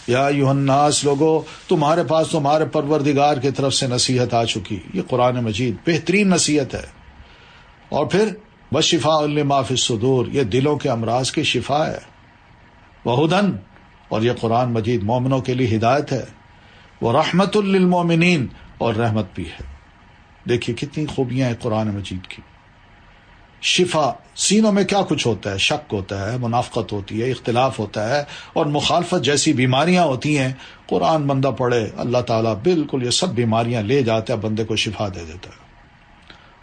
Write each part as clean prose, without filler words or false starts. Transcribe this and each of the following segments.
یا ایھا الناس، لوگو تمہارے پاس تمہارے پروردگار کی طرف سے نصیحت آ چکی. یہ قرآن مجید بہترین نصیحت ہے. اور پھر وشفاء لما فی الصدور، یہ دلوں کے امراض کی شفا ہے. وہدن، اور یہ قرآن مجید مومنوں کے لیے ہدایت ہے. ورحمت للمومنین، اور رحمت بھی ہے. دیکھیے کتنی خوبیاں ہیں قرآن مجید کی. شفا، سینوں میں کیا کچھ ہوتا ہے، شک ہوتا ہے، منافقت ہوتی ہے، اختلاف ہوتا ہے اور مخالفت جیسی بیماریاں ہوتی ہیں. قرآن بندہ پڑھے، اللہ تعالیٰ بالکل یہ سب بیماریاں لے جاتا ہے، بندے کو شفا دے دیتا ہے.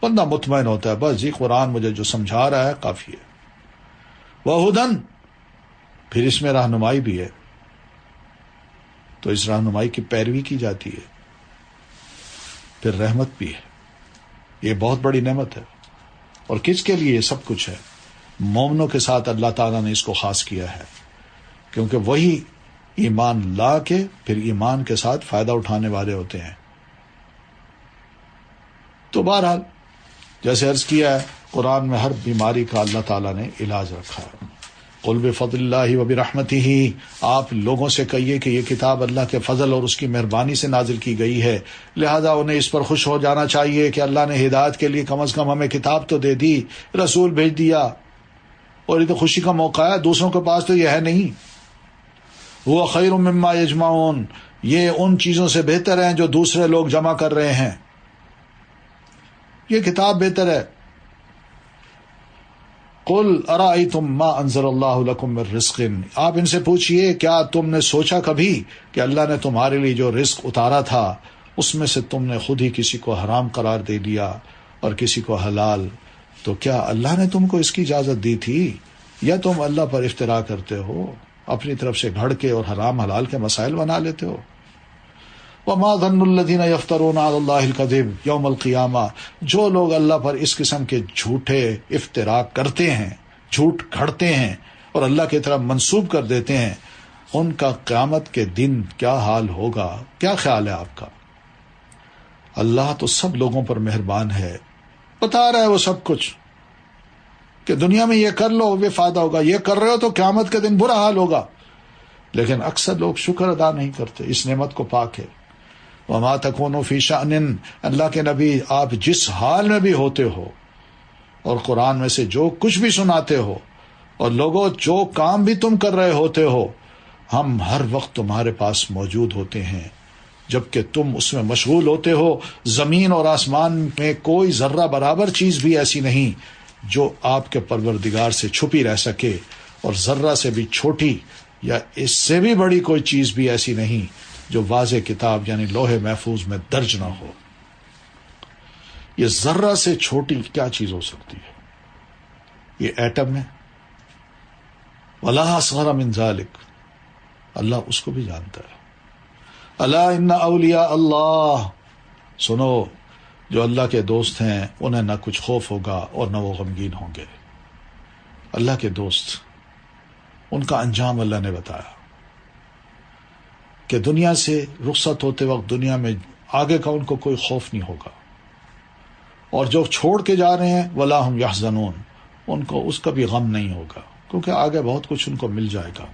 بندہ مطمئن ہوتا ہے، بس یہ قرآن مجھے جو سمجھا رہا ہے کافی ہے. وہدن، پھر اس میں رہنمائی بھی ہے، تو اس رہنمائی کی پیروی کی جاتی ہے. پھر رحمت بھی ہے. یہ بہت بڑی نعمت ہے. اور کس کے لیے یہ سب کچھ ہے؟ مومنوں کے ساتھ اللہ تعالیٰ نے اس کو خاص کیا ہے، کیونکہ وہی ایمان لا کے پھر ایمان کے ساتھ فائدہ اٹھانے والے ہوتے ہیں. تو بہرحال جیسے عرض کیا ہے، قرآن میں ہر بیماری کا اللہ تعالیٰ نے علاج رکھا ہے. قل بفضل اللہ وبرحمتہ، آپ لوگوں سے کہیے کہ یہ کتاب اللہ کے فضل اور اس کی مہربانی سے نازل کی گئی ہے، لہذا انہیں اس پر خوش ہو جانا چاہیے کہ اللہ نے ہدایت کے لیے کم از کم ہمیں کتاب تو دے دی، رسول بھیج دیا، اور یہ تو خوشی کا موقع ہے، دوسروں کے پاس تو یہ ہے نہیں. وہ خیر مما یجمعون، یہ ان چیزوں سے بہتر ہیں جو دوسرے لوگ جمع کر رہے ہیں. یہ کتاب بہتر ہے. قل ارأیتم ما انزل اللہ لکم من رزق، آپ ان سے پوچھئے کیا تم نے سوچا کبھی کہ اللہ نے تمہارے لیے جو رزق اتارا تھا اس میں سے تم نے خود ہی کسی کو حرام قرار دے دیا اور کسی کو حلال، تو کیا اللہ نے تم کو اس کی اجازت دی تھی، یا تم اللہ پر افتراء کرتے ہو، اپنی طرف سے گھڑ کے اور حرام حلال کے مسائل بنا لیتے ہو. وما ظن الذین یفترون علی اللہ الکذب یوم القیامہ، جو لوگ اللہ پر اس قسم کے جھوٹے افتراء کرتے ہیں، جھوٹ گھڑتے ہیں اور اللہ کی طرف منسوب کر دیتے ہیں، ان کا قیامت کے دن کیا حال ہوگا. کیا خیال ہے آپ کا؟ اللہ تو سب لوگوں پر مہربان ہے، بتا رہا ہے وہ سب کچھ کہ دنیا میں یہ کر لو یہ فائدہ ہوگا، یہ کر رہے ہو تو قیامت کے دن برا حال ہوگا. لیکن اکثر لوگ شکر ادا نہیں کرتے، اس نعمت کو پا کے. وما تکونوا فی شأن، اللہ کے نبی آپ جس حال میں بھی ہوتے ہو اور قرآن میں سے جو کچھ بھی سناتے ہو اور لوگوں جو کام بھی تم کر رہے ہوتے ہو، ہم ہر وقت تمہارے پاس موجود ہوتے ہیں جبکہ تم اس میں مشغول ہوتے ہو. زمین اور آسمان میں کوئی ذرہ برابر چیز بھی ایسی نہیں جو آپ کے پروردگار سے چھپی رہ سکے، اور ذرہ سے بھی چھوٹی یا اس سے بھی بڑی کوئی چیز بھی ایسی نہیں جو واضح کتاب یعنی لوح محفوظ میں درج نہ ہو. یہ ذرہ سے چھوٹی کیا چیز ہو سکتی ہے؟ یہ ایٹم ہے. ولا اصغر من ذلک، اللہ اس کو بھی جانتا ہے. الا ان اولیاء اللہ، سنو جو اللہ کے دوست ہیں انہیں نہ کچھ خوف ہوگا اور نہ وہ غمگین ہوں گے. اللہ کے دوست، ان کا انجام اللہ نے بتایا کہ دنیا سے رخصت ہوتے وقت دنیا میں آگے کا ان کو کوئی خوف نہیں ہوگا، اور جو چھوڑ کے جا رہے ہیں ولا ہم یحزنون، ان کو اس کا بھی غم نہیں ہوگا، کیونکہ آگے بہت کچھ ان کو مل جائے گا.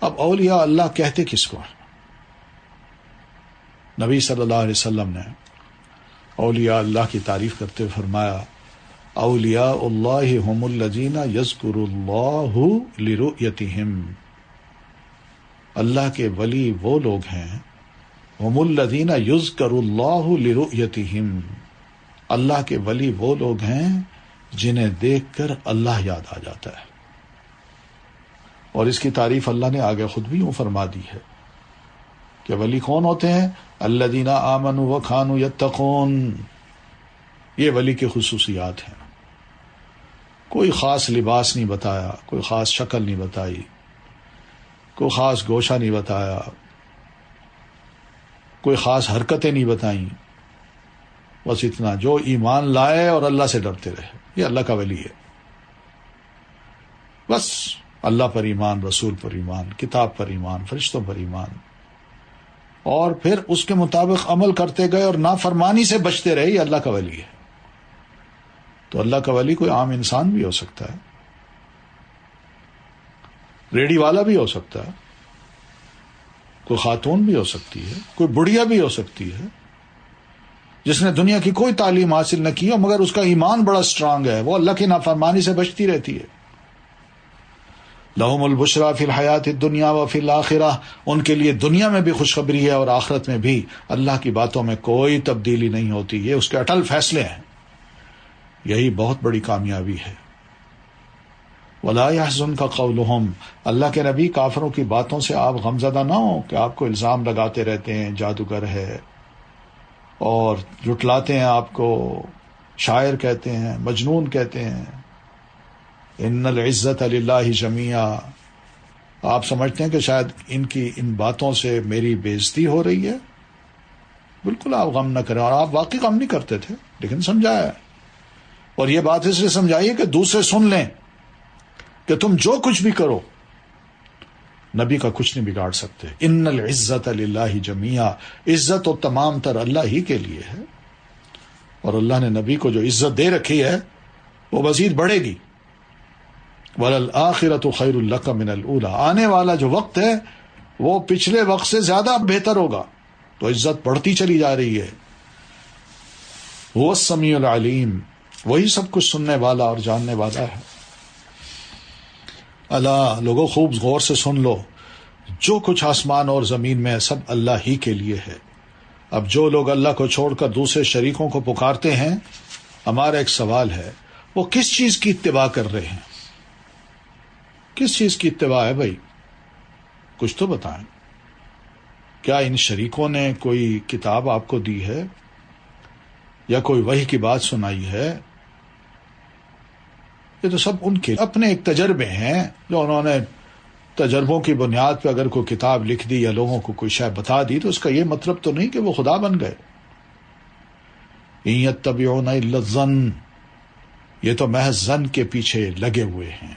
اب اولیاء اللہ کہتے کس کو ہیں؟ نبی صلی اللہ علیہ وسلم نے اولیاء اللہ کی تعریف کرتے ہوئے فرمایا، اولیاء اللہ هم الذین یذکر اللہ لرؤیتہم، اللہ کے ولی وہ لوگ ہیں، هم الذین یذکر اللہ لرؤیتہم، اللہ کے ولی وہ لوگ ہیں جنہیں دیکھ کر اللہ یاد آ جاتا ہے. اور اس کی تعریف اللہ نے آگے خود بھی یوں فرما دی ہے کہ ولی کون ہوتے ہیں؟ الذین آمنوا وکانوا یتقون، یہ ولی کی خصوصیات ہیں. کوئی خاص لباس نہیں بتایا، کوئی خاص شکل نہیں بتائی، کوئی خاص گوشہ نہیں بتایا، کوئی خاص حرکتیں نہیں بتائیں، بس اتنا جو ایمان لائے اور اللہ سے ڈرتے رہے، یہ اللہ کا ولی ہے. بس اللہ پر ایمان، رسول پر ایمان، کتاب پر ایمان، فرشتوں پر ایمان، اور پھر اس کے مطابق عمل کرتے گئے اور نافرمانی سے بچتے رہے، یہ اللہ کا ولی ہے. تو اللہ کا ولی کوئی عام انسان بھی ہو سکتا ہے، ریڑھی والا بھی ہو سکتا ہے، کوئی خاتون بھی ہو سکتی ہے، کوئی بڑھیا بھی ہو سکتی ہے جس نے دنیا کی کوئی تعلیم حاصل نہ کی ہو مگر اس کا ایمان بڑا اسٹرانگ ہے، وہ اللہ کی نافرمانی سے بچتی رہتی ہے. لہم البشریٰ فی الحیات الدنیا وفی الآخرہ، ان کے لیے دنیا میں بھی خوشخبری ہے اور آخرت میں بھی. اللہ کی باتوں میں کوئی تبدیلی نہیں ہوتی، یہ اس کے اٹل فیصلے ہیں. یہی بہت بڑی کامیابی ہے. وَلَا يَحْزُنْكَ قَوْلُهُمْ، اللہ کے نبی کافروں کی باتوں سے آپ غمزدہ نہ ہوں کہ آپ کو الزام لگاتے رہتے ہیں جادوگر ہے اور جھٹلاتے ہیں، آپ کو شاعر کہتے ہیں، مجنون کہتے ہیں. ان العزت للہ جمیعا، آپ سمجھتے ہیں کہ شاید ان کی ان باتوں سے میری بےزتی ہو رہی ہے؟ بالکل آپ غم نہ کریں، اور آپ واقعی غم نہیں کرتے تھے لیکن سمجھایا. اور یہ بات اس لیے سمجھائیے کہ دوسرے سن لیں کہ تم جو کچھ بھی کرو نبی کا کچھ نہیں بگاڑ سکتے. ان العزت للہ جمیعا، عزت تو تمام تر اللہ ہی کے لیے ہے، اور اللہ نے نبی کو جو عزت دے رکھی ہے وہ مزید بڑھے گی. وَلَلْآخِرَةُ خَيْرٌ لَكَ مِنَ الْأُولَىٰ، آنے والا جو وقت ہے وہ پچھلے وقت سے زیادہ بہتر ہوگا. تو عزت بڑھتی چلی جا رہی ہے. هُوَ السَّمِيعُ الْعَلِيمُ، وہی سب کچھ سننے والا اور جاننے والا ہے. اللہ، لوگوں خوب غور سے سن لو، جو کچھ آسمان اور زمین میں ہے سب اللہ ہی کے لیے ہے. اب جو لوگ اللہ کو چھوڑ کر دوسرے شریکوں کو پکارتے ہیں، ہمارا ایک سوال ہے، وہ کس چیز کی اتباع کر رہے ہیں؟ کس چیز کی اتباع ہے بھائی؟ کچھ تو بتائیں. کیا ان شریکوں نے کوئی کتاب آپ کو دی ہے یا کوئی وحی کی بات سنائی ہے؟ یہ تو سب ان کے اپنے ایک تجربے ہیں جو انہوں نے تجربوں کی بنیاد پہ اگر کوئی کتاب لکھ دی یا لوگوں کو کوئی شے بتا دی تو اس کا یہ مطلب تو نہیں کہ وہ خدا بن گئے. ان یتبعون الا الظن، یہ تو محض ظن کے پیچھے لگے ہوئے ہیں.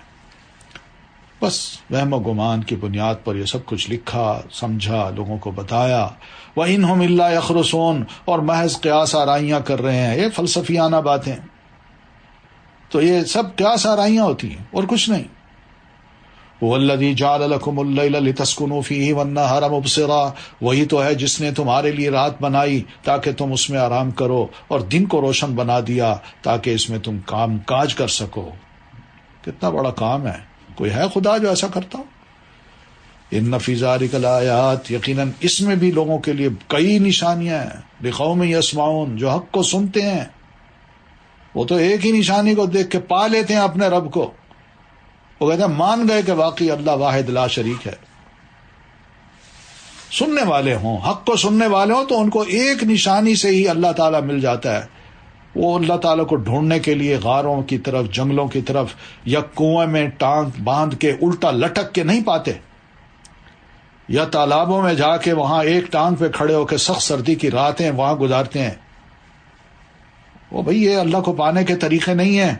بس وہم و گمان کی بنیاد پر یہ سب کچھ لکھا، سمجھا، لوگوں کو بتایا. وَإِنْهُمْ إِلَّا يَخْرُصُونَ، اور محض قیاس آرائیاں کر رہے ہیں. یہ فلسفیانہ باتیں، تو یہ سب قیاس آرائیاں ہوتی ہیں اور کچھ نہیں. وَالَّذِي جَعَلَ لَكُمُ اللَّيْلَ لِتَسْكُنُوا فِيهِ وَالنَّهَارَ مُبْصِرًا، وہی تو ہے جس نے تمہارے لیے رات بنائی تاکہ تم اس میں آرام کرو، اور دن کو روشن بنا دیا تاکہ اس میں تم کام کاج کر سکو. کتنا بڑا کام ہے. کوئی ہے خدا جو ایسا کرتا ہو؟ ان فی ذلک الآیات، یقیناً اس میں بھی لوگوں کے لیے کئی نشانیاں ہیں. لقوم یسمعون، جو حق کو سنتے ہیں. وہ تو ایک ہی نشانی کو دیکھ کے پا لیتے ہیں اپنے رب کو. وہ کہتے ہیں مان گئے کہ واقعی اللہ واحد لا شریک ہے. سننے والے ہوں، حق کو سننے والے ہوں تو ان کو ایک نشانی سے ہی اللہ تعالیٰ مل جاتا ہے. وہ اللہ تعالیٰ کو ڈھونڈنے کے لیے غاروں کی طرف، جنگلوں کی طرف یا کنویں میں ٹانگ باندھ کے الٹا لٹک کے نہیں پاتے، یا تالابوں میں جا کے وہاں ایک ٹانگ پہ کھڑے ہو کے سخت سردی کی راتیں وہاں گزارتے ہیں. وہ بھئی یہ اللہ کو پانے کے طریقے نہیں ہیں.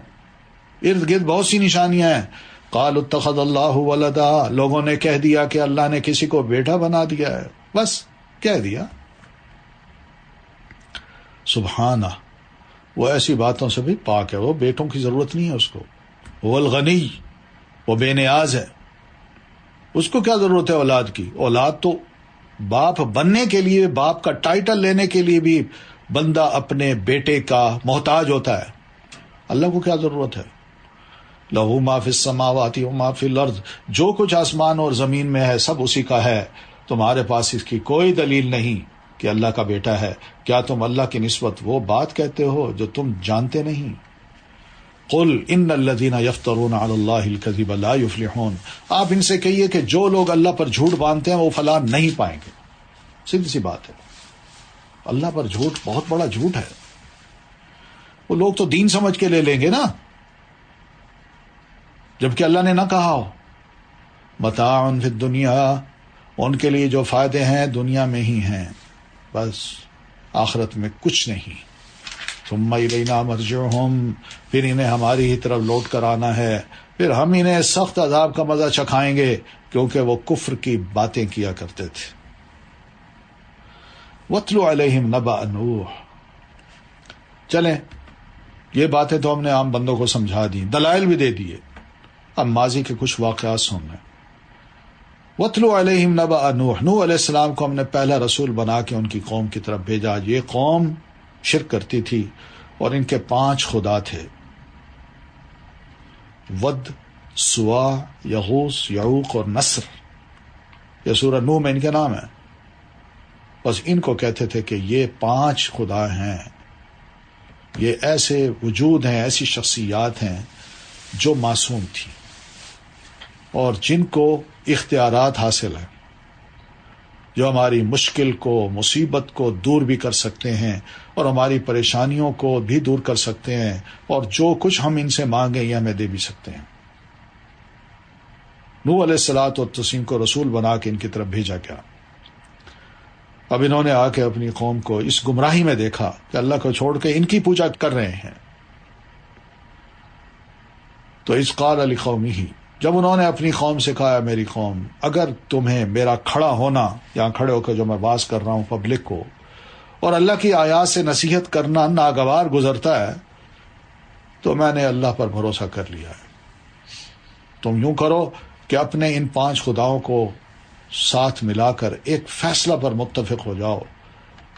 ارد گرد بہت سی نشانیاں ہیں. قالوا اتخذ اللہ ولدا، لوگوں نے کہہ دیا کہ اللہ نے کسی کو بیٹا بنا دیا ہے. بس کہہ دیا. سبحانہ، وہ ایسی باتوں سے بھی پاک ہے، وہ بیٹوں کی ضرورت نہیں ہے اس کو. وہ الغنی، وہ بے نیاز ہے، اس کو کیا ضرورت ہے اولاد کی؟ اولاد تو باپ بننے کے لیے، باپ کا ٹائٹل لینے کے لیے بھی بندہ اپنے بیٹے کا محتاج ہوتا ہے. اللہ کو کیا ضرورت ہے؟ لہو ما فی السماوات و ما فی الارض، جو کچھ آسمان اور زمین میں ہے سب اسی کا ہے. تمہارے پاس اس کی کوئی دلیل نہیں کہ اللہ کا بیٹا ہے. کیا تم اللہ کی نسبت وہ بات کہتے ہو جو تم جانتے نہیں؟ قل ان الذین یفترون علی اللہ الکذب لا یفلحون، آپ ان سے کہیے کہ جو لوگ اللہ پر جھوٹ باندھتے ہیں وہ فلاح نہیں پائیں گے. سیدھی سی بات ہے. اللہ پر جھوٹ بہت بڑا جھوٹ ہے. وہ لوگ تو دین سمجھ کے لے لیں گے نا، جبکہ اللہ نے نہ کہا ہو. متاع فی الدنیا، ان کے لیے جو فائدے ہیں دنیا میں ہی ہیں، بس آخرت میں کچھ نہیں. ثم الینا مرجعہم، پھر انہیں ہماری ہی طرف لوٹ کر آنا ہے، پھر ہم انہیں سخت عذاب کا مزہ چکھائیں گے کیونکہ وہ کفر کی باتیں کیا کرتے تھے. وَاتْلُ عَلَيْهِمْ نَبَأَ نُوحٍ، چلیں یہ باتیں تو ہم نے عام بندوں کو سمجھا دی، دلائل بھی دے دیے. اب ماضی کے کچھ واقعات سن لیں. وَاتْلُ عَلَيْهِمْ نَبَأَ نوح، نوح علیہ السلام کو ہم نے پہلا رسول بنا کے ان کی قوم کی طرف بھیجا. یہ قوم شرک کرتی تھی اور ان کے 5 خدا تھے، ود، سوا، یغوث، یعوق اور نصر. یہ سورہ نوح میں ان کے نام ہیں. بس ان کو کہتے تھے کہ یہ 5 خدا ہیں، یہ ایسے وجود ہیں، ایسی شخصیات ہیں جو معصوم تھی اور جن کو اختیارات حاصل ہیں، جو ہماری مشکل کو، مصیبت کو دور بھی کر سکتے ہیں اور ہماری پریشانیوں کو بھی دور کر سکتے ہیں، اور جو کچھ ہم ان سے مانگیں یہ ہمیں دے بھی سکتے ہیں. نوح علیہ الصلوۃ والتسلیم کو رسول بنا کے ان کی طرف بھیجا گیا. اب انہوں نے آ کے اپنی قوم کو اس گمراہی میں دیکھا کہ اللہ کو چھوڑ کے ان کی پوجا کر رہے ہیں. تو اذ قال لقومہ، جب انہوں نے اپنی قوم سے کہا، میری قوم اگر تمہیں میرا کھڑا ہونا، یہاں کھڑے ہو کے جو میں باز کر رہا ہوں پبلک کو، اور اللہ کی آیات سے نصیحت کرنا ناگوار گزرتا ہے تو میں نے اللہ پر بھروسہ کر لیا ہے. تم یوں کرو کہ اپنے ان 5 خداؤں کو ساتھ ملا کر ایک فیصلہ پر متفق ہو جاؤ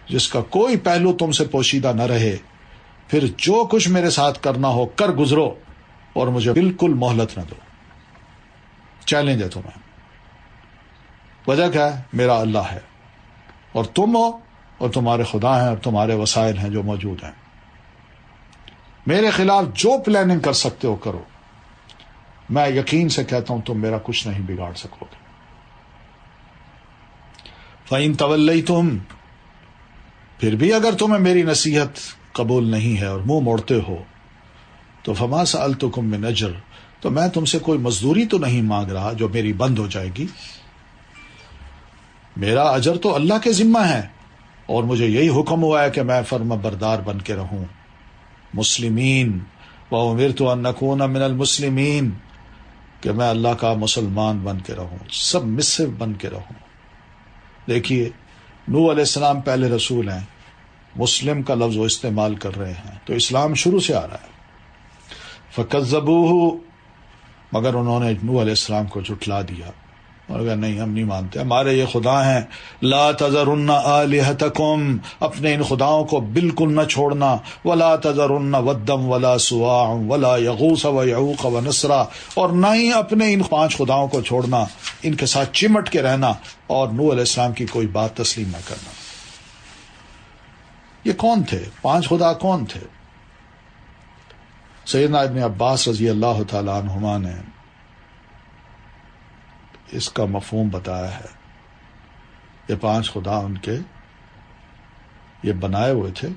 جس کا کوئی پہلو تم سے پوشیدہ نہ رہے، پھر جو کچھ میرے ساتھ کرنا ہو کر گزرو اور مجھے بالکل مہلت نہ دو. چیلنج ہے تمہیں. وجہ کیا ہے؟ میرا اللہ ہے اور تم ہو اور تمہارے خدا ہیں اور تمہارے وسائل ہیں جو موجود ہیں. میرے خلاف جو پلاننگ کر سکتے ہو کرو. میں یقین سے کہتا ہوں تم میرا کچھ نہیں بگاڑ سکو گے. فَإِن تَوَلَّيْتُمْ، پھر بھی اگر تمہیں میری نصیحت قبول نہیں ہے اور منہ موڑتے ہو تو فَمَا سَأَلْتُكُم مِّنْ أَجْرٍ، تو میں تم سے کوئی مزدوری تو نہیں مانگ رہا جو میری بند ہو جائے گی. میرا اجر تو اللہ کے ذمہ ہے اور مجھے یہی حکم ہوا ہے کہ میں فرما بردار بن کے رہوں. مسلمین وَأُمِرْتُ أَنْ أَكُونَ مِنَ الْمُسْلِمِينَ، کہ میں اللہ کا مسلمان بن کے رہوں، سب مسلم بن کے رہوں. دیکھیے نوح علیہ السلام پہلے رسول ہیں، مسلم کا لفظ وہ استعمال کر رہے ہیں تو اسلام شروع سے آ رہا ہے. فَكَذَّبُوهُ، مگر انہوں نے نوح علیہ السلام کو جھٹلا دیا اور کہا نہیں ہم نہیں مانتے، ہمارے یہ خدا ہیں. لا تذرن آلہتکم، اپنے ان خداؤں کو بالکل نہ چھوڑنا. ولا تذرن ودم ولا سواع ولا یغوث ویعوق ونسرا، اور نہ ہی اپنے ان 5 خداؤں کو چھوڑنا، ان کے ساتھ چمٹ کے رہنا اور نوح علیہ السلام کی کوئی بات تسلیم نہ کرنا. یہ کون تھے؟ 5 خدا کون تھے؟ سیدنا ابن عباس رضی اللہ تعالی عنہما نے اس کا مفہوم بتایا ہے. یہ 5 خدا ان کے یہ بنائے ہوئے تھے،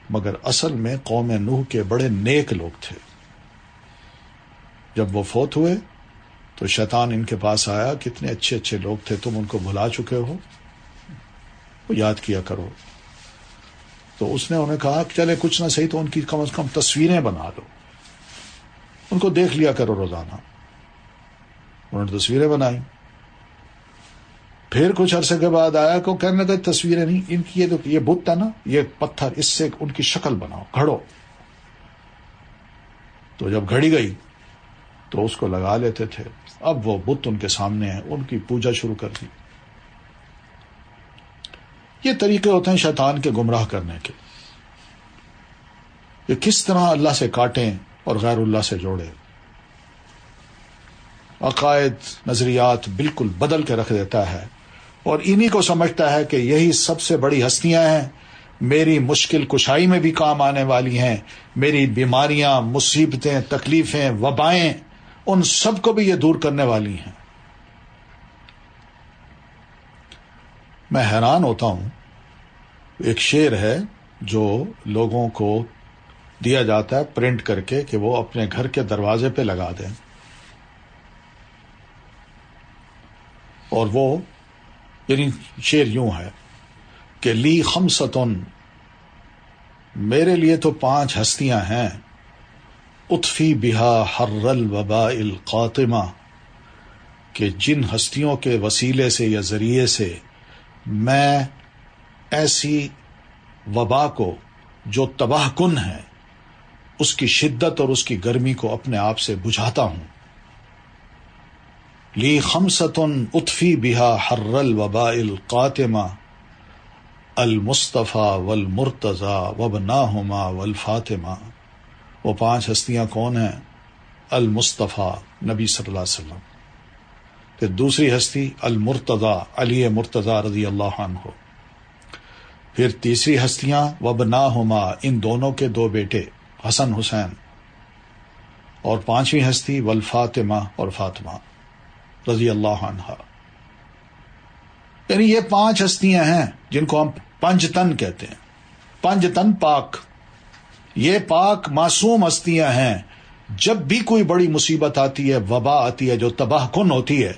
مگر اصل میں قوم نوح کے بڑے نیک لوگ تھے. جب وہ فوت ہوئے تو شیطان ان کے پاس آیا، کتنے اچھے اچھے لوگ تھے، تم ان کو بھلا چکے ہو، وہ یاد کیا کرو. تو اس نے انہیں کہا کہ چلے کچھ نہ صحیح تو ان کی کم از کم تصویریں بنا لو، ان کو دیکھ لیا کرو روزانہ. انہوں نے تصویریں بنائی. پھر کچھ عرصے کے بعد آیا کہ کہنے لگا تصویریں نہیں، ان کی یہ بت ہے نا، یہ پتھر، اس سے ان کی شکل بناؤ، گھڑو. تو جب گھڑی گئی تو اس کو لگا لیتے تھے. اب وہ بت ان کے سامنے ہیں، ان کی پوجا شروع کر دی. یہ طریقے ہوتے ہیں شیطان کے گمراہ کرنے کے. یہ کس طرح اللہ سے کاٹیں اور غیر اللہ سے جوڑے. عقائد، نظریات بالکل بدل کے رکھ دیتا ہے اور انہی کو سمجھتا ہے کہ یہی سب سے بڑی ہستیاں ہیں، میری مشکل کشائی میں بھی کام آنے والی ہیں، میری بیماریاں، مصیبتیں، تکلیفیں، وبائیں، ان سب کو بھی یہ دور کرنے والی ہیں. میں حیران ہوتا ہوں. ایک شعر ہے جو لوگوں کو دیا جاتا ہے پرنٹ کر کے کہ وہ اپنے گھر کے دروازے پہ لگا دیں، اور وہ یعنی شعر یوں ہے کہ لی خمستن، میرے لیے تو 5 ہستیاں ہیں، اطفی بہا حر الوباء القاطمہ، کہ جن ہستیوں کے وسیلے سے یا ذریعے سے میں ایسی وبا کو جو تباہ کن ہے اس کی شدت اور اس کی گرمی کو اپنے آپ سے بجھاتا ہوں. لی خمسۃ اطفی بہا حر الوباء القاتمہ المصطفیٰ والمرتضی وابناہما والفاطمہ. وہ 5 ہستیاں کون ہیں؟ المصطفیٰ نبی صلی اللہ علیہ وسلم، پھر دوسری ہستی المرتضی علی مرتضی رضی اللہ عنہ، پھر تیسری ہستیاں وابناہما ان دونوں کے 2 بیٹے حسن حسین، اور 5ویں ہستی والفاطمہ اور فاطمہ رضی اللہ عنہا. یعنی یہ 5 ہستیاں ہیں جن کو ہم پنجتن کہتے ہیں. پنجتن پاک، یہ پاک معصوم ہستیاں ہیں. جب بھی کوئی بڑی مصیبت آتی ہے، وبا آتی ہے جو تباہ کن ہوتی ہے،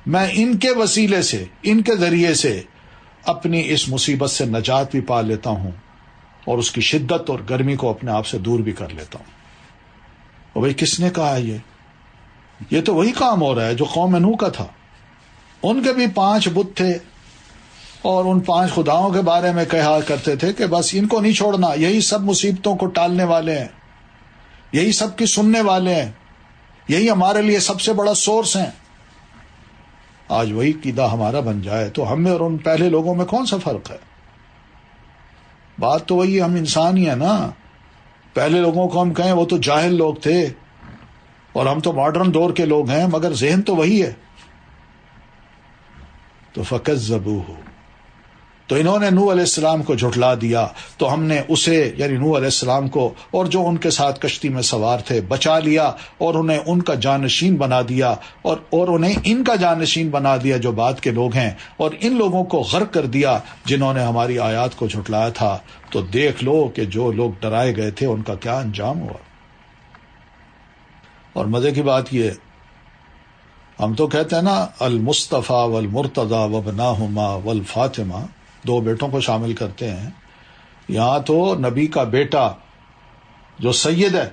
میں ان کے وسیلے سے، ان کے ذریعے سے اپنی اس مصیبت سے نجات بھی پا لیتا ہوں اور اس کی شدت اور گرمی کو اپنے آپ سے دور بھی کر لیتا ہوں. اور بھائی کس نے کہا یہ تو وہی کام ہو رہا ہے جو قوم نوح کا تھا. ان کے بھی 5 بت تھے اور ان 5 خداؤں کے بارے میں کہا کرتے تھے کہ بس ان کو نہیں چھوڑنا، یہی سب مصیبتوں کو ٹالنے والے ہیں، یہی سب کی سننے والے ہیں، یہی ہمارے لیے سب سے بڑا سورس ہیں. آج وہی قیدہ ہمارا بن جائے تو ہم میں اور ان پہلے لوگوں میں کون سا فرق ہے؟ بات تو وہی ہے، ہم انسان ہی ہیں نا. پہلے لوگوں کو ہم کہیں وہ تو جاہل لوگ تھے اور ہم تو ماڈرن دور کے لوگ ہیں، مگر ذہن تو وہی ہے. تو فکذبوہ، تو انہوں نے نوح علیہ السلام کو جھٹلا دیا، تو ہم نے اسے یعنی نوح علیہ السلام کو اور جو ان کے ساتھ کشتی میں سوار تھے بچا لیا اور انہیں ان کا جانشین بنا دیا اور انہیں ان کا جانشین بنا دیا جو بعد کے لوگ ہیں، اور ان لوگوں کو غرق کر دیا جنہوں نے ہماری آیات کو جھٹلایا تھا. تو دیکھ لو کہ جو لوگ ڈرائے گئے تھے ان کا کیا انجام ہوا. اور مزے کی بات یہ، ہم تو کہتے ہیں نا المصطفیٰ والمرتضی وابناہما والفاطمہ، 2 بیٹوں کو شامل کرتے ہیں. یہاں تو نبی کا بیٹا جو سید ہے،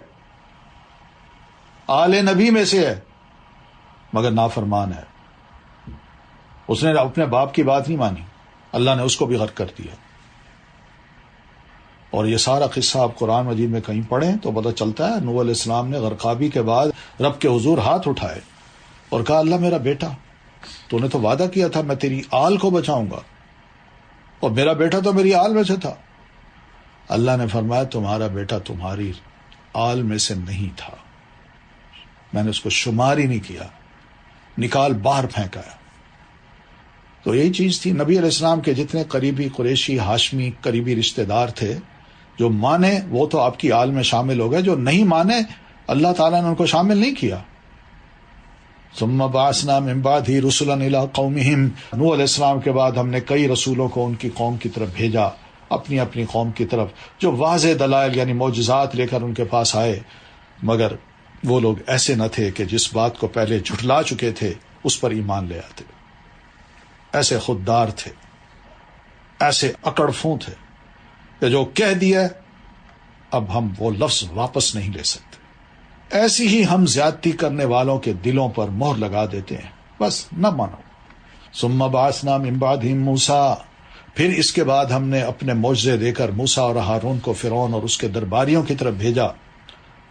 آل نبی میں سے ہے، مگر نافرمان ہے. اس نے اپنے باپ کی بات نہیں مانی، اللہ نے اس کو بھی غرق کر دیا. اور یہ سارا قصہ آپ قرآن مجید میں کہیں پڑھیں تو پتہ چلتا ہے نوح علیہ السلام نے غرقابی کے بعد رب کے حضور ہاتھ اٹھائے اور کہا اللہ میرا بیٹا، تو نے تو وعدہ کیا تھا میں تیری آل کو بچاؤں گا، اور میرا بیٹا تو میری آل میں سے تھا. اللہ نے فرمایا تمہارا بیٹا تمہاری آل میں سے نہیں تھا، میں نے اس کو شمار ہی نہیں کیا، نکال باہر پھینکا. تو یہی چیز تھی. نبی علیہ السلام کے جتنے قریبی قریشی ہاشمی قریبی رشتہ دار تھے، جو مانے وہ تو آپ کی آل میں شامل ہو گئے، جو نہیں مانے اللہ تعالیٰ نے ان کو شامل نہیں کیا. ثم بعثنا من بعده رسلا الى قومهم، نوح علیہ السلام کے بعد ہم نے کئی رسولوں کو ان کی قوم کی طرف بھیجا، اپنی اپنی قوم کی طرف، جو واضح دلائل یعنی معجزات لے کر ان کے پاس آئے. مگر وہ لوگ ایسے نہ تھے کہ جس بات کو پہلے جھٹلا چکے تھے اس پر ایمان لے آتے. ایسے خوددار تھے، ایسے اکڑفوں تھے کہ جو کہہ دیا اب ہم وہ لفظ واپس نہیں لے سکتے. ایسی ہی ہم زیادتی کرنے والوں کے دلوں پر مہر لگا دیتے ہیں، بس نہ مانو. ثم بعثنا من بعدهم موسیٰ، پھر اس کے بعد ہم نے اپنے معجزے دے کر موسیٰ اور ہارون کو فرعون اور اس کے درباریوں کی طرف بھیجا.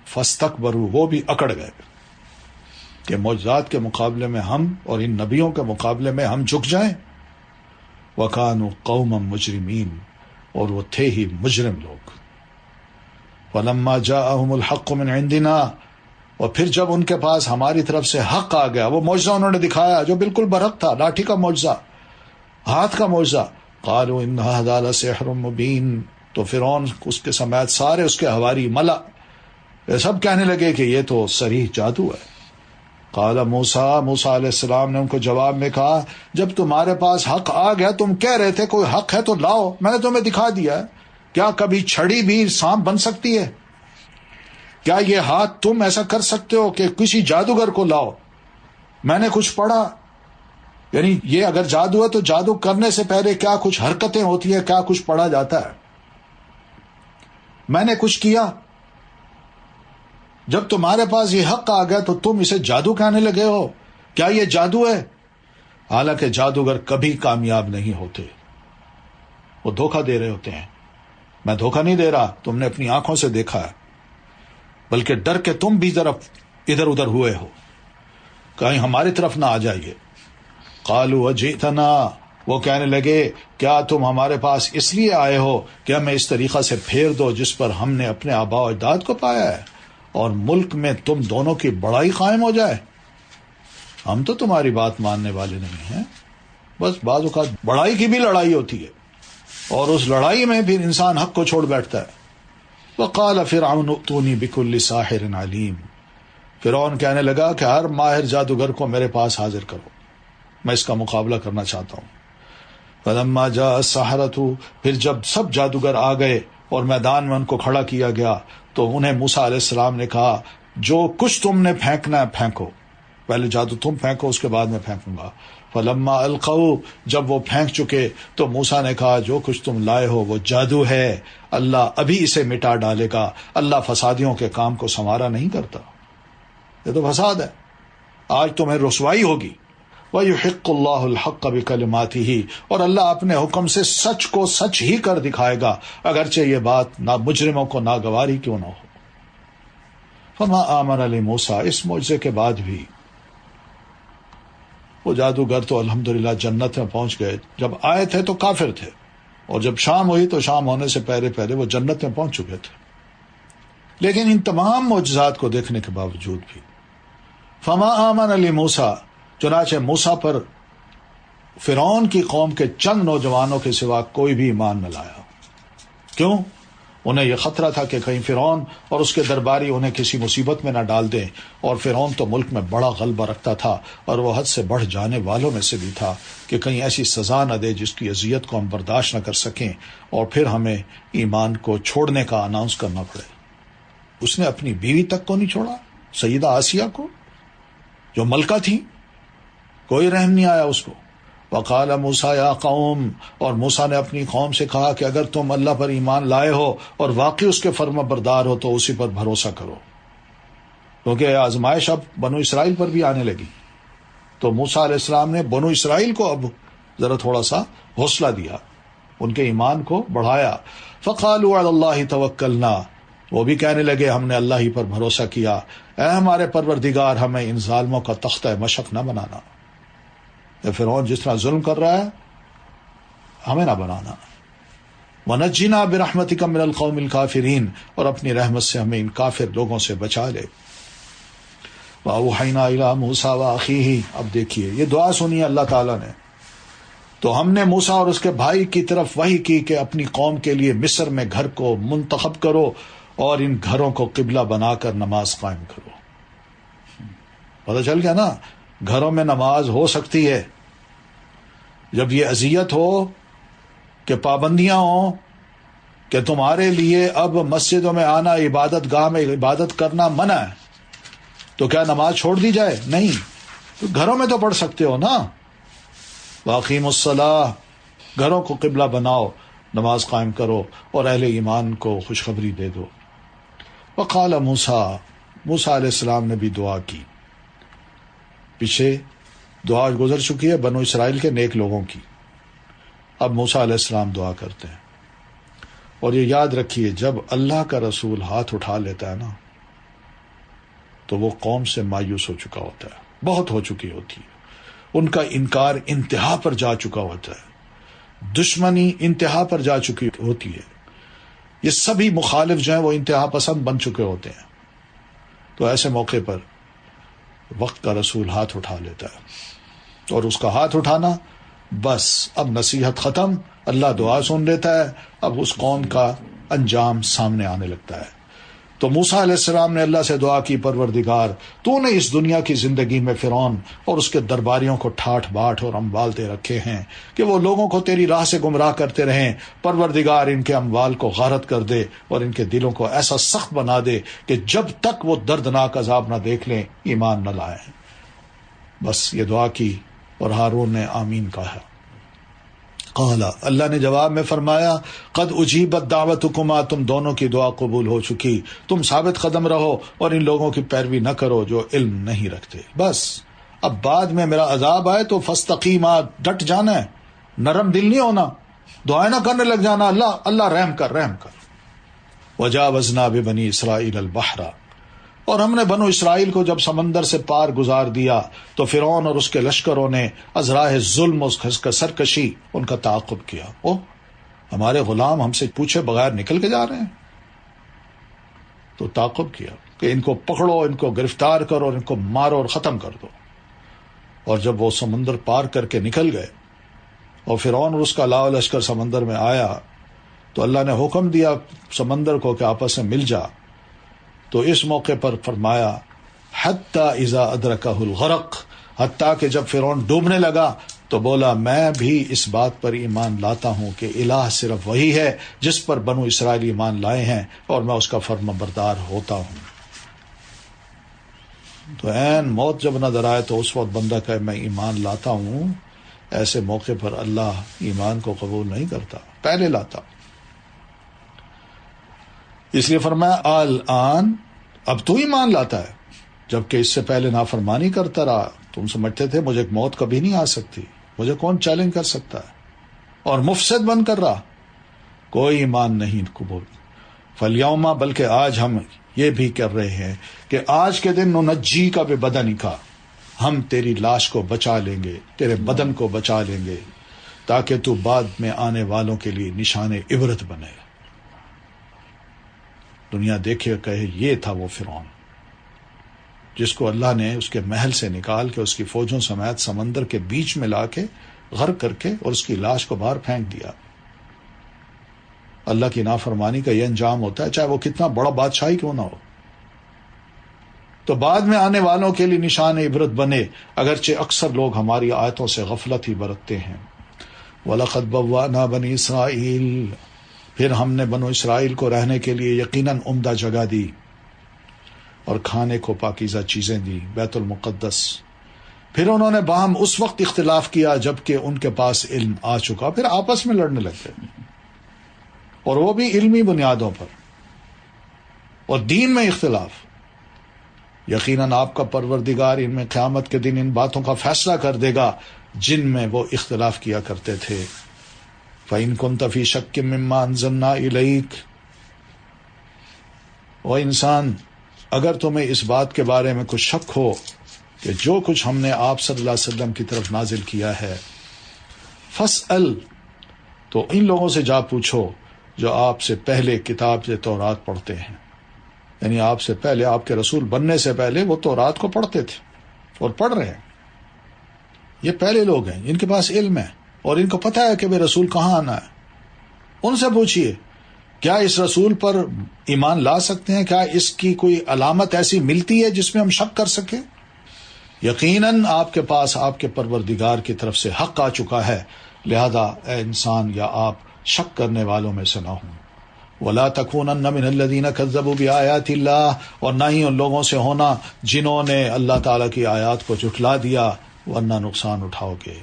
فاستکبروا، وہ بھی اکڑ گئے کہ معجزات کے مقابلے میں ہم اور ان نبیوں کے مقابلے میں ہم جھک جائیں. وَكَانُوا قَوْمًا مُجْرِمِينَ، اور وہ تھے ہی مجرم لوگ. وَلَمَّا جَاءَهُمُ الْحَقُّ مِنْ عِنْدِنَا، اور پھر جب ان کے پاس ہماری طرف سے حق آ گیا، وہ معجزہ انہوں نے دکھایا جو بالکل برحق تھا، لاٹھی کا معجزہ، ہاتھ کا معجزہ. قَالُوا إِنَّ هَذَا لَسِحْرٌ مُبِينٌ، تو فرعون اس کے سمیت سارے اس کے حواری ملا سب کہنے لگے کہ یہ تو صریح جادو ہے. قال موسیٰ علیہ السلام نے ان کو جواب میں کہا جب تمہارے پاس حق آ گیا، تم کہہ رہے تھے کوئی حق ہے تو لاؤ، میں نے تمہیں دکھا دیا. کیا کبھی چھڑی بھی سانپ بن سکتی ہے؟ کیا یہ ہاتھ تم ایسا کر سکتے ہو کہ کسی جادوگر کو لاؤ؟ میں نے کچھ پڑھا، یعنی یہ اگر جادو ہے تو جادو کرنے سے پہلے کیا کچھ حرکتیں ہوتی ہیں، کیا کچھ پڑھا جاتا ہے. میں نے کچھ کیا. جب تمہارے پاس یہ حق آ گیا تو تم اسے جادو کہنے لگے ہو. کیا یہ جادو ہے؟ حالانکہ جادوگر کبھی کامیاب نہیں ہوتے، وہ دھوکہ دے رہے ہوتے ہیں. میں دھوکہ نہیں دے رہا، تم نے اپنی آنکھوں سے دیکھا ہے، بلکہ ڈر کے تم بھی ذرا ادھر ادھر ہوئے ہو. کہیں ہماری طرف نہ آ جائیے. قالوا وجئتنا، وہ کہنے لگے کیا تم ہمارے پاس اس لیے آئے ہو کہ ہمیں اس طریقہ سے پھیر دو جس پر ہم نے اپنے آباء و اجداد کو پایا ہے، اور ملک میں تم دونوں کی بڑائی قائم ہو جائے؟ ہم تو تمہاری بات ماننے والے نہیں ہیں. بس بعض اوقات بڑائی کی بھی لڑائی ہوتی ہے، اور اس لڑائی میں پھر انسان حق کو چھوڑ بیٹھتا ہے. وقال فرعون ائتونی بکل ساحر علیم، فرعون کہنے لگا کہ ہر ماہر جادوگر کو میرے پاس حاضر کرو، میں اس کا مقابلہ کرنا چاہتا ہوں. فلما جاء السحرة، پھر جب سب جادوگر آ گئے اور میدان میں ان کو کھڑا کیا گیا تو انہیں موسیٰ علیہ السلام نے کہا جو کچھ تم نے پھینکنا ہے پھینکو، پہلے جادو تم پھینکو اس کے بعد میں پھینکوں گا. فلما القوا، جب وہ پھینک چکے تو موسیٰ نے کہا جو کچھ تم لائے ہو وہ جادو ہے، اللہ ابھی اسے مٹا ڈالے گا، اللہ فسادیوں کے کام کو سنوارا نہیں کرتا. یہ تو فساد ہے، آج تمہیں رسوائی ہوگی. وَيُحِقُّ اللَّهُ الْحَقَّ بِكَلِمَاتِهِ، اور اللہ اپنے حکم سے سچ کو سچ ہی کر دکھائے گا، اگرچہ یہ بات نہ مجرموں کو ناگواری کیوں نہ ہو. فَمَا آمَنَ لِمُوسَىٰ، اس معجزے کے بعد بھی وہ جادوگر تو الحمدللہ جنت میں پہنچ گئے. جب آئے تھے تو کافر تھے، اور جب شام ہوئی تو شام ہونے سے پہلے پہلے وہ جنت میں پہنچ چکے تھے. لیکن ان تمام معجزات کو دیکھنے کے باوجود بھی فَمَا آمَنَ لِمُوسَىٰ، چنانچہ موسیٰ پر فرعون کی قوم کے چند نوجوانوں کے سوا کوئی بھی ایمان نہ لایا. کیوں؟ انہیں یہ خطرہ تھا کہ کہیں فرعون اور اس کے درباری انہیں کسی مصیبت میں نہ ڈال دیں، اور فرعون تو ملک میں بڑا غلبہ رکھتا تھا اور وہ حد سے بڑھ جانے والوں میں سے بھی تھا کہ کہیں ایسی سزا نہ دے جس کی اذیت کو ہم برداشت نہ کر سکیں اور پھر ہمیں ایمان کو چھوڑنے کا اناؤنس کرنا پڑے. اس نے اپنی بیوی تک کو نہیں چھوڑا، سیدہ آسیہ کو جو ملکہ تھی، کوئی رحم نہیں آیا اس کو. وقال موسیٰ یا قوم، اور موسیٰ نے اپنی قوم سے کہا کہ اگر تم اللہ پر ایمان لائے ہو اور واقعی اس کے فرما بردار ہو تو اسی پر بھروسہ کرو، کیونکہ آزمائش اب بنو اسرائیل پر بھی آنے لگی. تو موسیٰ علیہ السلام نے بنو اسرائیل کو اب ذرا تھوڑا سا حوصلہ دیا، ان کے ایمان کو بڑھایا. فقالوا علی اللہ توکلنا، وہ بھی کہنے لگے ہم نے اللہ ہی پر بھروسہ کیا، اے ہمارے پروردگار ہمیں ان ظالموں کا تختہ مشق نہ بنانا. فرعون جس طرح ظلم کر رہا ہے ہمیں نہ بنانا. وَنَجِّنَا بِرَحْمَتِكَ مِنَ الْقَوْمِ الْكَافِرِينَ، اور اپنی رحمت سے ہمیں ان کافر لوگوں سے بچا لے. وَأَوْحَيْنَا إِلَىٰ مُوسَىٰ وَأَخِيهِ، اب دیکھیے یہ دعا سنی اللہ تعالیٰ نے. تو ہم نے موسیٰ اور اس کے بھائی کی طرف وحی کی کہ اپنی قوم کے لیے مصر میں گھر کو منتخب کرو اور ان گھروں کو قبلہ بنا کر نماز قائم کرو. پتہ چل گیا نا، گھروں میں نماز ہو سکتی ہے جب یہ اذیت ہو کہ پابندیاں ہوں کہ تمہارے لیے اب مسجدوں میں آنا، عبادت گاہ میں عبادت کرنا منع ہے، تو کیا نماز چھوڑ دی جائے؟ نہیں، تو گھروں میں تو پڑھ سکتے ہو نا. واقیم الصلاۃ، گھروں کو قبلہ بناؤ، نماز قائم کرو اور اہل ایمان کو خوشخبری دے دو. وقال موسیٰ، موسیٰ علیہ السلام نے بھی دعا کی. پیچھے دعا گزر چکی ہے بنو اسرائیل کے نیک لوگوں کی، اب موسیٰ علیہ السلام دعا کرتے ہیں. اور یہ یاد رکھیے جب اللہ کا رسول ہاتھ اٹھا لیتا ہے نا تو وہ قوم سے مایوس ہو چکا ہوتا ہے، بہت ہو چکی ہوتی ہے، ان کا انکار انتہا پر جا چکا ہوتا ہے، دشمنی انتہا پر جا چکی ہوتی ہے، یہ سبھی مخالف جو ہیں وہ انتہا پسند بن چکے ہوتے ہیں. تو ایسے موقع پر وقت کا رسول ہاتھ اٹھا لیتا ہے، اور اس کا ہاتھ اٹھانا بس اب نصیحت ختم، اللہ دعا سن لیتا ہے، اب اس قوم کا انجام سامنے آنے لگتا ہے. تو موسیٰ علیہ السلام نے اللہ سے دعا کی، پروردگار تو نے اس دنیا کی زندگی میں فرعون اور اس کے درباریوں کو ٹھاٹھ باٹھ اور اموال دے رکھے ہیں کہ وہ لوگوں کو تیری راہ سے گمراہ کرتے رہیں. پروردگار ان کے اموال کو غارت کر دے اور ان کے دلوں کو ایسا سخت بنا دے کہ جب تک وہ دردناک عذاب نہ دیکھ لیں ایمان نہ لائیں. بس یہ دعا کی اور ہارون نے آمین کہا. قال، اللہ نے جواب میں فرمایا، قد اجیبت دعوتکما، تم دونوں کی دعا قبول ہو چکی، تم ثابت قدم رہو اور ان لوگوں کی پیروی نہ کرو جو علم نہیں رکھتے. بس اب بعد میں میرا عذاب آئے تو فاستقیما، ڈٹ جانا ہے، نرم دل نہیں ہونا، دعائیں نہ کرنے لگ جانا اللہ اللہ رحم کر رحم کر. وجاوزنا ببنی اسرائیل البحر، اور ہم نے بنو اسرائیل کو جب سمندر سے پار گزار دیا تو فرعون اور اس کے لشکروں نے از راہ ظلم اور سرکشی ان کا تعاقب کیا. او ہمارے غلام ہم سے پوچھے بغیر نکل کے جا رہے ہیں. تو تعاقب کیا کہ ان کو پکڑو، ان کو گرفتار کرو، ان کو مارو اور ختم کر دو. اور جب وہ سمندر پار کر کے نکل گئے اور فرعون اور اس کا لاؤ لشکر سمندر میں آیا تو اللہ نے حکم دیا سمندر کو کہ آپس میں مل جا. تو اس موقع پر فرمایا حتی اذا ادرکہ الغرق، حتیٰ کہ جب فرعون ڈوبنے لگا تو بولا میں بھی اس بات پر ایمان لاتا ہوں کہ الہ صرف وہی ہے جس پر بنو اسرائیل ایمان لائے ہیں اور میں اس کا فرما بردار ہوتا ہوں. تو عین موت جب نظر آئے تو اس وقت بندہ کہے میں ایمان لاتا ہوں. ایسے موقع پر اللہ ایمان کو قبول نہیں کرتا، پہلے لاتا. اس لیے فرمایا الآن، اب تو ایمان لاتا ہے جبکہ اس سے پہلے نافرمانی کرتا رہا. تم سمجھتے تھے مجھے موت کبھی نہیں آ سکتی، مجھے کون چیلنج کر سکتا ہے، اور مفسد بن کر رہا. کوئی ایمان نہیں قبول. فالیوم، بلکہ آج ہم یہ بھی کر رہے ہیں کہ آج کے دن ننجی کا بے بدن کا، ہم تیری لاش کو بچا لیں گے، تیرے بدن کو بچا لیں گے تاکہ تو بعد میں آنے والوں کے لیے نشان عبرت بنے. دنیا دیکھے کہے یہ تھا وہ فرعون جس کو اللہ نے اس کے محل سے نکال کے اس کی فوجوں سمیت سمندر کے بیچ میں لا کے غرق کر کے اور اس کی لاش کو باہر پھینک دیا. اللہ کی نافرمانی کا یہ انجام ہوتا ہے چاہے وہ کتنا بڑا بادشاہی کیوں نہ ہو. تو بعد میں آنے والوں کے لیے نشان عبرت بنے، اگرچہ اکثر لوگ ہماری آیتوں سے غفلت ہی برتتے ہیں. وَلَقَدْ بَوَّأْنَا بَنِي إِسْرَائِيلَ، پھر ہم نے بنو اسرائیل کو رہنے کے لیے یقیناً عمدہ جگہ دی اور کھانے کو پاکیزہ چیزیں دی، بیت المقدس. پھر انہوں نے باہم اس وقت اختلاف کیا جبکہ ان کے پاس علم آ چکا، پھر آپس میں لڑنے لگ گئے، اور وہ بھی علمی بنیادوں پر، اور دین میں اختلاف. یقیناً آپ کا پروردگار ان میں قیامت کے دن ان باتوں کا فیصلہ کر دے گا جن میں وہ اختلاف کیا کرتے تھے. فَإِن كُنتَ فِي شَكٍّ مِّمَّا أَنزَلْنَا إِلَيْكَ، او انسان اگر تمہیں اس بات کے بارے میں کچھ شک ہو کہ جو کچھ ہم نے آپ صلی اللہ علیہ وسلم کی طرف نازل کیا ہے، فَاسْأَلْ، تو ان لوگوں سے جا پوچھو جو آپ سے پہلے کتاب سے تورات پڑھتے ہیں. یعنی آپ سے پہلے، آپ کے رسول بننے سے پہلے وہ تورات کو پڑھتے تھے اور پڑھ رہے ہیں. یہ پہلے لوگ ہیں جن کے پاس علم ہے اور ان کو پتہ ہے کہ وہ رسول کہاں آنا ہے. ان سے پوچھیے کیا اس رسول پر ایمان لا سکتے ہیں؟ کیا اس کی کوئی علامت ایسی ملتی ہے جس میں ہم شک کر سکیں؟ یقیناً آپ کے پاس آپ کے پروردگار کی طرف سے حق آ چکا ہے، لہذا اے انسان یا آپ شک کرنے والوں میں سے نہ ہوں. وَلَا تَكُونَنَّ مِنَ الَّذِينَ كَذَّبُوا بِآيَاتِ اللَّهِ، اور نہ ہی ان لوگوں سے ہونا جنہوں نے اللہ تعالیٰ کی آیات کو جھٹلا دیا، ورنہ نقصان اٹھاؤ گے.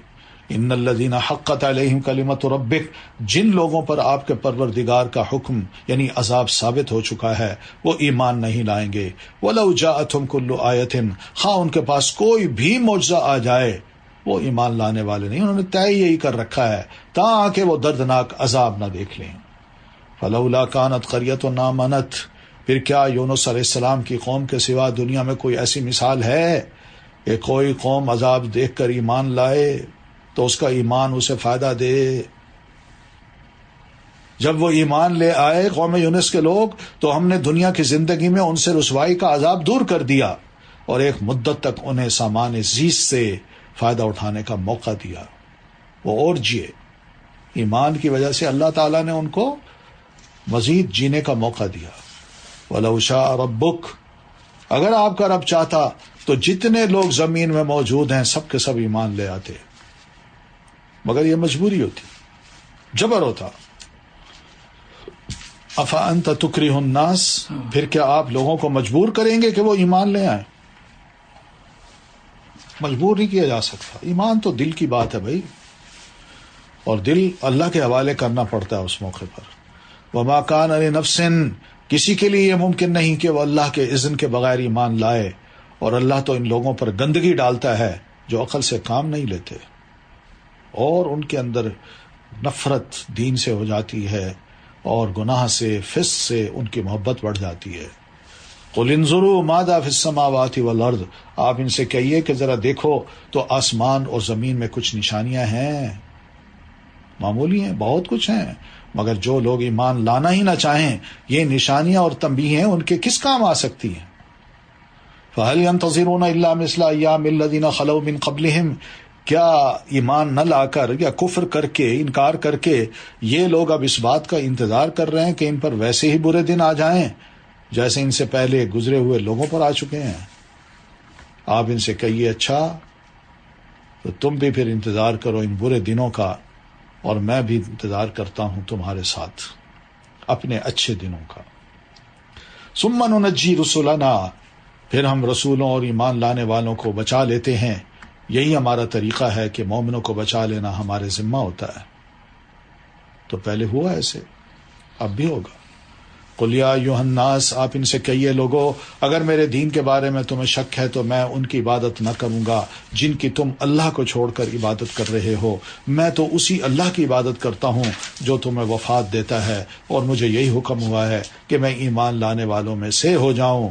ان الذین حقت علیہم کلمۃ ربک، جن لوگوں پر آپ کے پروردگار کا حکم یعنی عذاب ثابت ہو چکا ہے وہ ایمان نہیں لائیں گے. ولو جاءتہم کل آیۃ، خواہ ان کے پاس کوئی بھی معجزہ آ جائے وہ ایمان لانے والے نہیں. انہوں نے طے یہی کر رکھا ہے تاکہ وہ دردناک عذاب نہ دیکھ لیں. فلولا کانت قریۃ آمنت، پھر کیا یونس علیہ السلام کی قوم کے سوا دنیا میں کوئی ایسی مثال ہے کہ کوئی قوم عذاب دیکھ کر ایمان لائے تو اس کا ایمان اسے فائدہ دے؟ جب وہ ایمان لے آئے قوم یونس کے لوگ تو ہم نے دنیا کی زندگی میں ان سے رسوائی کا عذاب دور کر دیا اور ایک مدت تک انہیں سامان زیست سے فائدہ اٹھانے کا موقع دیا. وہ اور جیے، ایمان کی وجہ سے اللہ تعالیٰ نے ان کو مزید جینے کا موقع دیا. وَلَوْ شَاءَ رَبُّكَ، اگر آپ کا رب چاہتا تو جتنے لوگ زمین میں موجود ہیں سب کے سب ایمان لے آتے، مگر یہ مجبوری ہوتی، جبر ہوتا. افانت تکرہ الناس، پھر کیا آپ لوگوں کو مجبور کریں گے کہ وہ ایمان لے آئیں؟ مجبور نہیں کیا جا سکتا. ایمان تو دل کی بات ہے بھائی، اور دل اللہ کے حوالے کرنا پڑتا ہے اس موقع پر. وما کان لنفس، کسی کے لیے یہ ممکن نہیں کہ وہ اللہ کے اذن کے بغیر ایمان لائے، اور اللہ تو ان لوگوں پر گندگی ڈالتا ہے جو عقل سے کام نہیں لیتے اور ان کے اندر نفرت دین سے ہو جاتی ہے اور گناہ سے، فسق سے ان کی محبت بڑھ جاتی ہے. قل انظروا ماذا فی السماوات والارض، آپ ان سے کہیے کہ ذرا دیکھو تو آسمان اور زمین میں کچھ نشانیاں ہیں، معمولی ہیں، بہت کچھ ہیں، مگر جو لوگ ایمان لانا ہی نہ چاہیں یہ نشانیاں اور تنبیہیں ان کے کس کام آ سکتی ہیں؟ فَهَلْ يَنْتَظِرُونَ إِلَّا مِثْلَ أَيَّامِ الَّذِينَ خَلَوْا مِنْ قَبْلِهِمْ، کیا ایمان نہ لا کر یا کفر کر کے انکار کر کے یہ لوگ اب اس بات کا انتظار کر رہے ہیں کہ ان پر ویسے ہی برے دن آ جائیں جیسے ان سے پہلے گزرے ہوئے لوگوں پر آ چکے ہیں؟ آپ ان سے کہیے اچھا تو تم بھی پھر انتظار کرو ان برے دنوں کا، اور میں بھی انتظار کرتا ہوں تمہارے ساتھ اپنے اچھے دنوں کا۔ ثم ننجی رسلنا، پھر ہم رسولوں اور ایمان لانے والوں کو بچا لیتے ہیں، یہی ہمارا طریقہ ہے کہ مومنوں کو بچا لینا ہمارے ذمہ ہوتا ہے۔ تو پہلے ہوا ایسے، اب بھی ہوگا۔ قل یا ایھا الناس، آپ ان سے کہیے لوگو اگر میرے دین کے بارے میں تمہیں شک ہے تو میں ان کی عبادت نہ کروں گا جن کی تم اللہ کو چھوڑ کر عبادت کر رہے ہو، میں تو اسی اللہ کی عبادت کرتا ہوں جو تمہیں وفات دیتا ہے، اور مجھے یہی حکم ہوا ہے کہ میں ایمان لانے والوں میں سے ہو جاؤں۔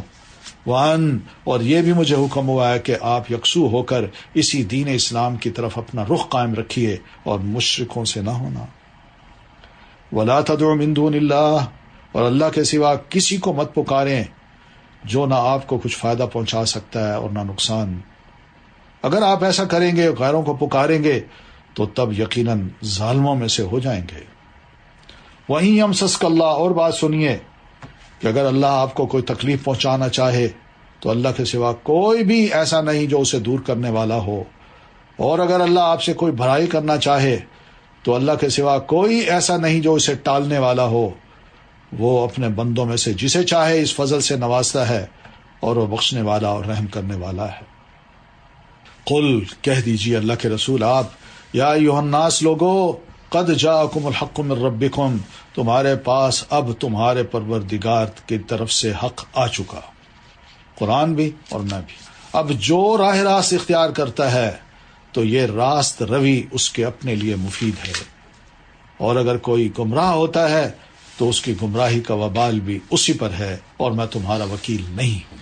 اور یہ بھی مجھے حکم ہوا ہے کہ آپ یکسو ہو کر اسی دین اسلام کی طرف اپنا رخ قائم رکھیے اور مشرکوں سے نہ ہونا۔ ولا تدعوا من دون اللہ، اور اللہ کے سوا کسی کو مت پکاریں جو نہ آپ کو کچھ فائدہ پہنچا سکتا ہے اور نہ نقصان۔ اگر آپ ایسا کریں گے، غیروں کو پکاریں گے، تو تب یقیناً ظالموں میں سے ہو جائیں گے۔ وہیں یمسسک اللہ، اور بات سنیے کہ اگر اللہ آپ کو کوئی تکلیف پہنچانا چاہے تو اللہ کے سوا کوئی بھی ایسا نہیں جو اسے دور کرنے والا ہو، اور اگر اللہ آپ سے کوئی بھلائی کرنا چاہے تو اللہ کے سوا کوئی ایسا نہیں جو اسے ٹالنے والا ہو۔ وہ اپنے بندوں میں سے جسے چاہے اس فضل سے نوازتا ہے، اور وہ بخشنے والا اور رحم کرنے والا ہے۔ قل، کہہ دیجیے اللہ کے رسول آپ، یا ایھا الناس لوگو، قد جاءکم الحق من ربکم، تمہارے پاس اب تمہارے پروردگار کی طرف سے حق آ چکا، قرآن بھی اور میں بھی۔ اب جو راہ راست اختیار کرتا ہے تو یہ راست روی اس کے اپنے لیے مفید ہے، اور اگر کوئی گمراہ ہوتا ہے تو اس کی گمراہی کا وبال بھی اسی پر ہے، اور میں تمہارا وکیل نہیں ہوں۔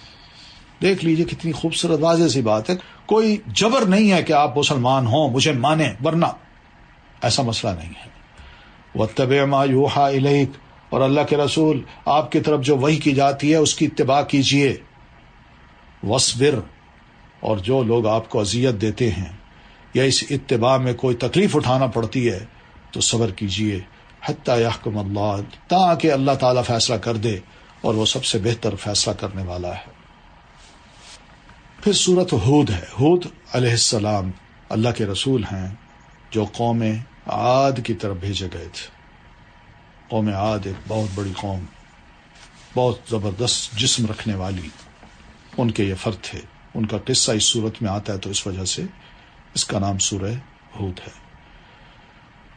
دیکھ لیجئے کتنی خوبصورت واضح سی بات ہے، کوئی جبر نہیں ہے کہ آپ مسلمان ہوں مجھے مانیں، ورنہ ایسا مسئلہ نہیں ہے۔ واتبع ما یوحیٰ الیک، اور اللہ کے رسول آپ کی طرف جو وحی کی جاتی ہے اس کی اتباع کیجیے۔ واصبر، اور جو لوگ آپ کو اذیت دیتے ہیں یا اس اتباع میں کوئی تکلیف اٹھانا پڑتی ہے تو صبر کیجیے، حتی یحکم اللہ، تاکہ اللہ تعالیٰ فیصلہ کر دے، اور وہ سب سے بہتر فیصلہ کرنے والا ہے۔ پھر سورۃ ہود ہے۔ ہود علیہ السلام اللہ کے رسول ہیں جو قوم عاد کی طرف بھیجے گئے تھے۔ قوم عاد ایک بہت بڑی قوم، بہت زبردست جسم رکھنے والی، ان کے یہ فرد تھے۔ ان کا قصہ اس سورت میں آتا ہے تو اس وجہ سے اس کا نام سورہ ہود ہے۔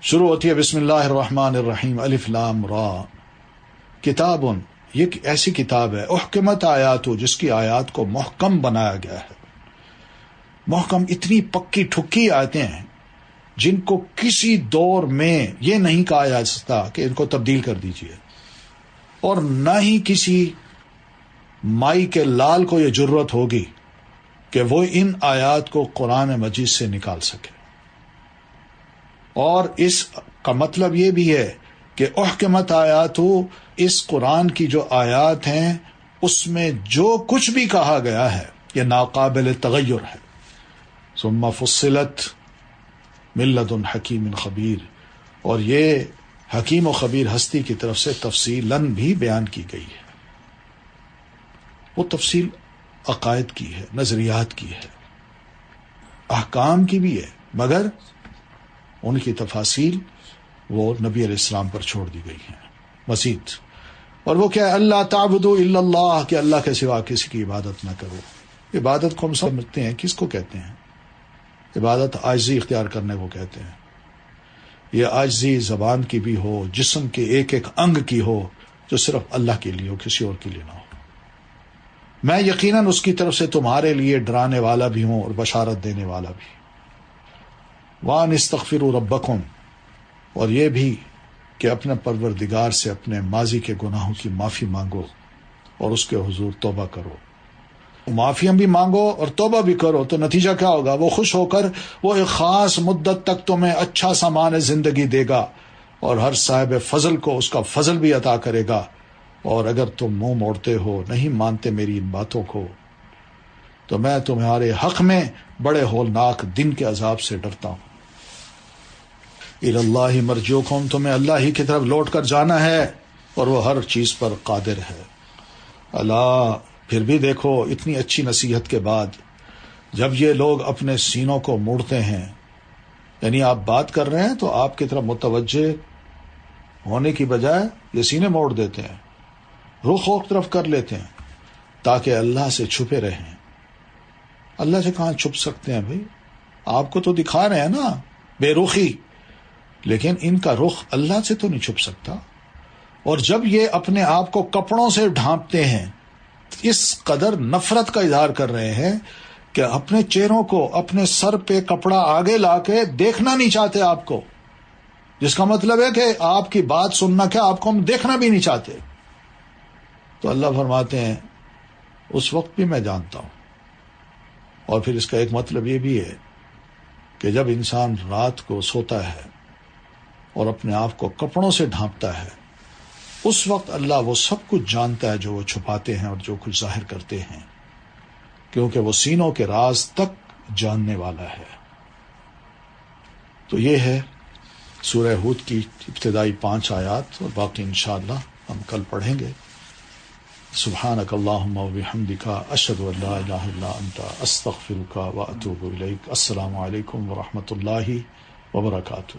شروع ہوتی ہے بسم اللہ الرحمن الرحیم، الف لام را، کتاب، یہ ایک ایسی کتاب ہے احکمت آیات، جس کی آیات کو محکم بنایا گیا ہے۔ محکم، اتنی پکی ٹھکی آیتیں ہیں جن کو کسی دور میں یہ نہیں کہا جا سکتا کہ ان کو تبدیل کر دیجیے، اور نہ ہی کسی مائی کے لال کو یہ جرت ہوگی کہ وہ ان آیات کو قرآن مجید سے نکال سکے۔ اور اس کا مطلب یہ بھی ہے کہ احکمت آیات، اس قرآن کی جو آیات ہیں اس میں جو کچھ بھی کہا گیا ہے یہ ناقابل تغیر ہے۔ ثم فصلت من لدن حکیم خبیر، اور یہ حکیم و خبیر ہستی کی طرف سے تفصیلاً بھی بیان کی گئی ہے۔ وہ تفصیل عقائد کی ہے، نظریات کی ہے، احکام کی بھی ہے، مگر ان کی تفاصیل وہ نبی علیہ السلام پر چھوڑ دی گئی ہیں مزید۔ اور وہ کیا ہے؟ اللہ تعبدوا الا اللہ، کہ اللہ کے سوا کسی کی عبادت نہ کرو۔ عبادت کو ہم سمجھتے ہیں کس کو کہتے ہیں؟ عبادت عاجزی اختیار کرنے کو کہتے ہیں۔ یہ عاجزی زبان کی بھی ہو، جسم کے ایک ایک انگ کی ہو، جو صرف اللہ کے لیے ہو، کسی اور کے لیے نہ ہو۔ میں یقیناً اس کی طرف سے تمہارے لیے ڈرانے والا بھی ہوں اور بشارت دینے والا بھی۔ وَأَنِ اسْتَغْفِرُوا رَبَّكُمْ، اور یہ بھی کہ اپنے پروردگار سے اپنے ماضی کے گناہوں کی معافی مانگو۔ اور اس کے حضور توبہ کرو، معافیاں بھی مانگو اور توبہ بھی کرو، تو نتیجہ کیا ہوگا؟ وہ خوش ہو کر وہ ایک خاص مدت تک تمہیں اچھا سامان زندگی دے گا اور ہر صاحب فضل کو اس کا فضل بھی عطا کرے گا۔ اور اگر تم منہ موڑتے ہو، نہیں مانتے میری ان باتوں کو، تو میں تمہارے حق میں بڑے ہولناک دن کے عذاب سے ڈرتا ہوں۔ الاللہ مرجعکم، تمہیں اللہ ہی کی طرف لوٹ کر جانا ہے اور وہ ہر چیز پر قادر ہے۔ اللہ، پھر بھی دیکھو اتنی اچھی نصیحت کے بعد جب یہ لوگ اپنے سینوں کو موڑتے ہیں، یعنی آپ بات کر رہے ہیں تو آپ کی طرف متوجہ ہونے کی بجائے یہ سینے موڑ دیتے ہیں، رخ طرف کر لیتے ہیں تاکہ اللہ سے چھپے رہیں۔ اللہ سے کہاں چھپ سکتے ہیں بھائی؟ آپ کو تو دکھا رہے ہیں نا بے رخی، لیکن ان کا رخ اللہ سے تو نہیں چھپ سکتا۔ اور جب یہ اپنے آپ کو کپڑوں سے ڈھانپتے ہیں، اس قدر نفرت کا اظہار کر رہے ہیں کہ اپنے چہروں کو، اپنے سر پہ کپڑا آگے لا کے دیکھنا نہیں چاہتے آپ کو، جس کا مطلب ہے کہ آپ کی بات سننا کیا، آپ کو ہم دیکھنا بھی نہیں چاہتے۔ تو اللہ فرماتے ہیں اس وقت بھی میں جانتا ہوں۔ اور پھر اس کا ایک مطلب یہ بھی ہے کہ جب انسان رات کو سوتا ہے اور اپنے آپ کو کپڑوں سے ڈھانپتا ہے، اس وقت اللہ وہ سب کچھ جانتا ہے جو وہ چھپاتے ہیں اور جو کچھ ظاہر کرتے ہیں، کیونکہ وہ سینوں کے راز تک جاننے والا ہے۔ تو یہ ہے سورہ ہود کی ابتدائی 5 آیات، اور باقی انشاءاللہ ہم کل پڑھیں گے۔ سبحانک اللہم و بحمدک، اشہد ان لا الہ الا انت، استغفرک و اتوب الیک۔ السلام علیکم ورحمۃ اللہ وبرکاتہ۔